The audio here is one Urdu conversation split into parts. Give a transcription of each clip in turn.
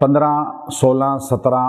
15, 16, 17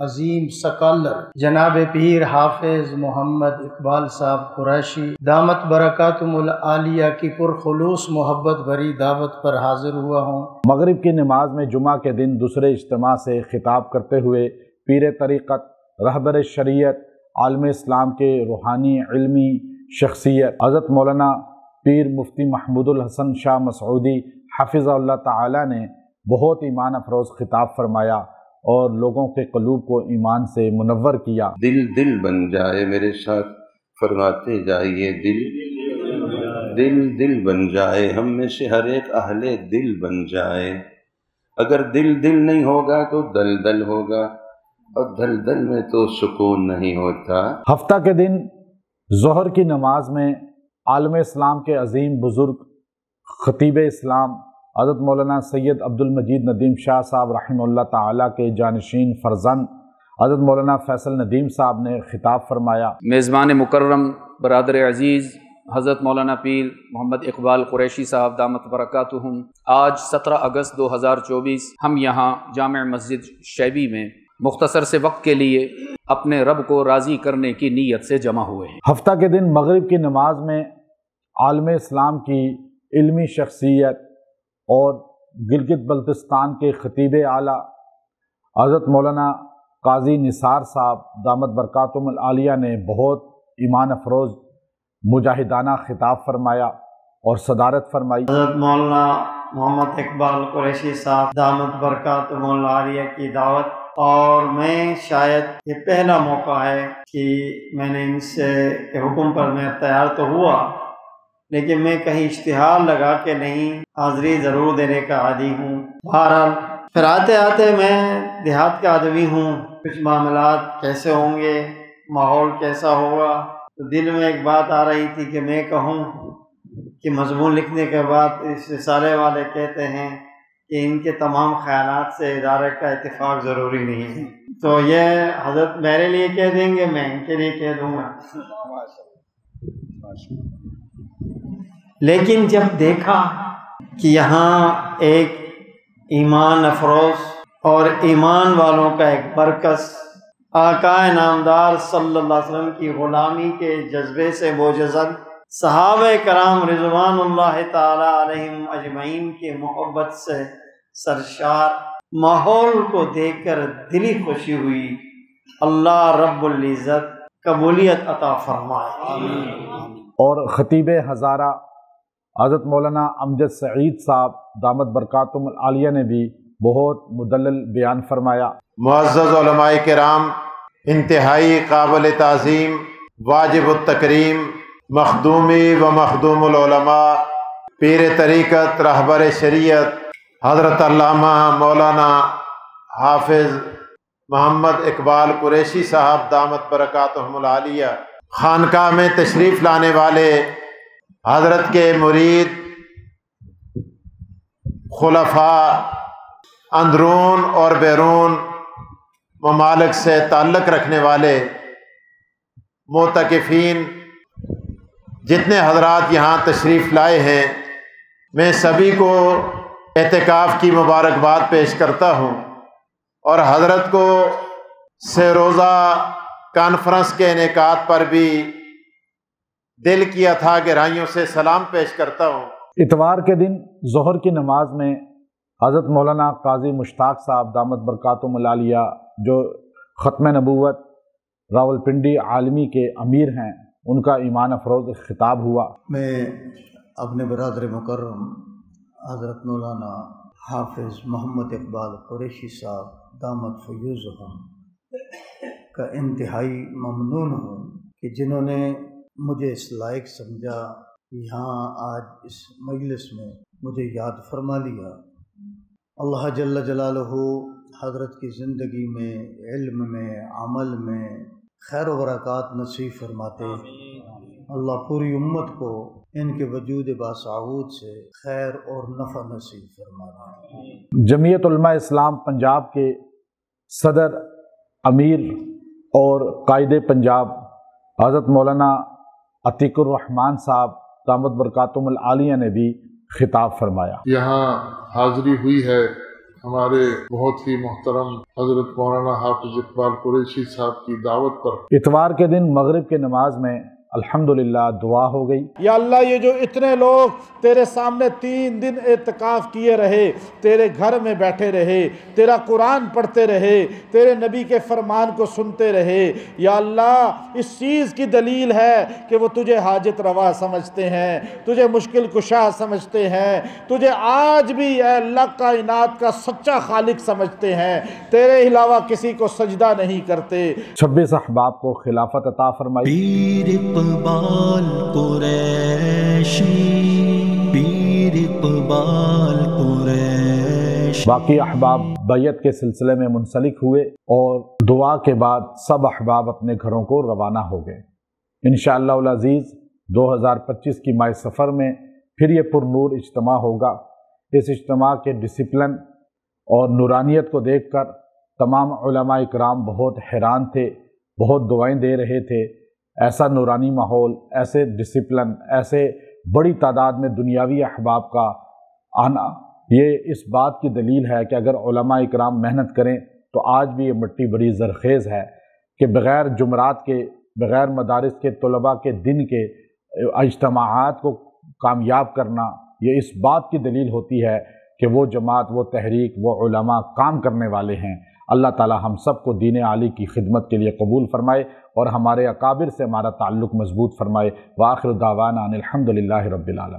عظیم سکالر جناب پیر حافظ محمد اقبال صاحب قریشی دامت برکاتہم العالیہ کی پرخلوص محبت بھری دعوت پر حاضر ہوا ہوں۔ مغرب کی نماز میں جمعہ کے دن دوسرے اجتماع سے خطاب کرتے ہوئے پیر طریقت، رہبر شریعت، عالم اسلام کے روحانی علمی شخصیت حضرت مولانا پیر مفتی محمود الحسن شاہ مسعودی حفظہ اللہ تعالی نے بہت ایمان افروز خطاب فرمایا اور لوگوں کے قلوب کو ایمان سے منور کیا۔ دل دل بن جائے، میرے ساتھ فرماتے جائیے، دل دل دل بن جائے، ہم میں سے ہر ایک اہل دل بن جائے۔ اگر دل دل نہیں ہوگا تو دل دل ہوگا، اور دل دل میں تو سکون نہیں ہوتا۔ ہفتہ کے دن ظہر کی نماز میں عالم اسلام کے عظیم بزرگ خطیب اسلام حضرت مولانا سید عبد المجید ندیم شاہ صاحب رحمہ اللہ تعالیٰ کے جانشین فرزند حضرت مولانا فیصل ندیم صاحب نے خطاب فرمایا۔ میزبان مکرم برادر عزیز حضرت مولانا پیر محمد اقبال قریشی صاحب دامت برکاتہم، آج 17 اگست 2024 ہم یہاں جامع مسجد شیبی میں مختصر سے وقت کے لیے اپنے رب کو راضی کرنے کی نیت سے جمع ہوئے ہیں۔ ہفتہ کے دن مغرب کی نماز میں عالم اسلام کی علمی شخصیت اور گلگت بلتستان کے خطیب اعلیٰ حضرت مولانا قاضی نثار صاحب دامت برکاتہم العالیہ نے بہت ایمان افروز مجاہدانہ خطاب فرمایا اور صدارت فرمائی۔ حضرت مولانا محمد اقبال قریشی صاحب دامت برکاتہم العالیہ کی دعوت، اور میں شاید یہ پہلا موقع ہے کہ میں نے ان سے حکم پر میں تیار تو ہوا، لیکن میں کہیں اشتہار لگا کے نہیں، حاضری ضرور دینے کا عادی ہوں۔ بہرحال پھر آتے آتے میں دیہات کا آدمی ہوں، کچھ معاملات کیسے ہوں گے، ماحول کیسا ہوگا، تو دل میں ایک بات آ رہی تھی کہ میں کہوں کہ مضمون لکھنے کے بعد اس رسالے والے کہتے ہیں کہ ان کے تمام خیالات سے ادارے کا اتفاق ضروری نہیں ہے، تو یہ حضرت میرے لیے کہہ دیں گے، میں ان کے لیے کہہ دوں گا۔ لیکن جب دیکھا کہ یہاں ایک ایمان افروز اور ایمان والوں کا ایک مرکز آقا نامدار صلی اللہ علیہ وسلم کی غلامی کے جذبے سے موجزن، صحابہ کرام رضوان اللہ تعالی علیہم اجمعین کی محبت سے سرشار ماحول کو دیکھ کر دلی خوشی ہوئی۔ اللہ رب العزت قبولیت عطا فرمائے۔ اور خطیب ہزارہ حضرت مولانا امجد سعید صاحب دامت برکاتہم العالیہ نے بھی بہت مدلل بیان فرمایا۔ معزز علماء کرام، انتہائی قابل تعظیم، واجب التکریم، مخدومی و مخدوم العلماء، پیر طریقت، رہبر شریعت حضرت علامہ مولانا حافظ محمد اقبال قریشی صاحب دامت برکاتہم العالیہ، خانقاہ میں تشریف لانے والے حضرت کے مرید، خلفاء، اندرون اور بیرون ممالک سے تعلق رکھنے والے معتکفین، جتنے حضرات یہاں تشریف لائے ہیں، میں سبھی کو اعتکاف کی مبارکباد پیش کرتا ہوں، اور حضرت کو سہ روزہ کانفرنس کے انعقاد پر بھی دل کیا تھا گہرائیوں سے سلام پیش کرتا ہوں۔ اتوار کے دن ظہر کی نماز میں حضرت مولانا قاضی مشتاق صاحب دامت برکاتہم العالیہ جو ختم نبوت راولپنڈی عالمی کے امیر ہیں، ان کا ایمان افروز خطاب ہوا۔ میں اپنے برادر مکرم حضرت مولانا حافظ محمد اقبال قریشی صاحب دامت فیوزہم کا انتہائی ممنون ہوں کہ جنہوں نے مجھے اس لائق سمجھا، یہاں آج اس مجلس میں مجھے یاد فرما لیا۔ اللہ جل جلالہ حضرت کی زندگی میں، علم میں، عمل میں خیر و برکات نصیب فرماتے۔ اللہ پوری امت کو ان کے وجود باسعود سے خیر اور نفع نصیب فرماتے۔ جمعیت علماء اسلام پنجاب کے صدر، امیر اور قائد پنجاب حضرت مولانا عتیق الرحمن صاحب دامت برکاتہم العالیہ نے بھی خطاب فرمایا۔ یہاں حاضری ہوئی ہے ہمارے بہت ہی محترم حضرت مولانا حافظ اقبال قریشی صاحب کی دعوت پر اتوار کے دن مغرب کی نماز میں الحمدللہ دعا ہو گئی۔ یا اللہ یہ جو اتنے لوگ تیرے سامنے 3 دن اعتکاف کیے رہے، تیرے گھر میں بیٹھے رہے، تیرا قرآن پڑھتے رہے، تیرے نبی کے فرمان کو سنتے رہے، یا اللہ اس چیز کی دلیل ہے کہ وہ تجھے حاجت روا سمجھتے ہیں، تجھے مشکل کشا سمجھتے ہیں، تجھے آج بھی اے اللہ کائنات کا سچا خالق سمجھتے ہیں، تیرے علاوہ کسی کو سجدہ نہیں کرتے۔ 26 احباب کو خلافت عطا فرمائی۔ اقبال قریشی، پیر اقبال قریشی۔ باقی احباب بیعت کے سلسلے میں منسلک ہوئے اور دعا کے بعد سب احباب اپنے گھروں کو روانہ ہو گئے۔ انشاءاللہ العزیز 2025 کی ماہ سفر میں پھر یہ پر نور اجتماع ہوگا۔ اس اجتماع کے ڈسپلن اور نورانیت کو دیکھ کر تمام علماء اکرام بہت حیران تھے، بہت دعائیں دے رہے تھے۔ ایسا نورانی ماحول، ایسے ڈسپلن، ایسے بڑی تعداد میں دنیاوی احباب کا آنا، یہ اس بات کی دلیل ہے کہ اگر علماء اکرام محنت کریں تو آج بھی یہ مٹی بڑی زرخیز ہے کہ بغیر جمعرات کے، بغیر مدارس کے طلباء کے دن کے اجتماعات کو کامیاب کرنا، یہ اس بات کی دلیل ہوتی ہے کہ وہ جماعت، وہ تحریک، وہ علماء کام کرنے والے ہیں۔ اللہ تعالی ہم سب کو دین عالی کی خدمت کے لیے قبول فرمائے اور ہمارے اکابر سے ہمارا تعلق مضبوط فرمائے۔ وآخر دعوانا ان الحمدللہ رب العالمین۔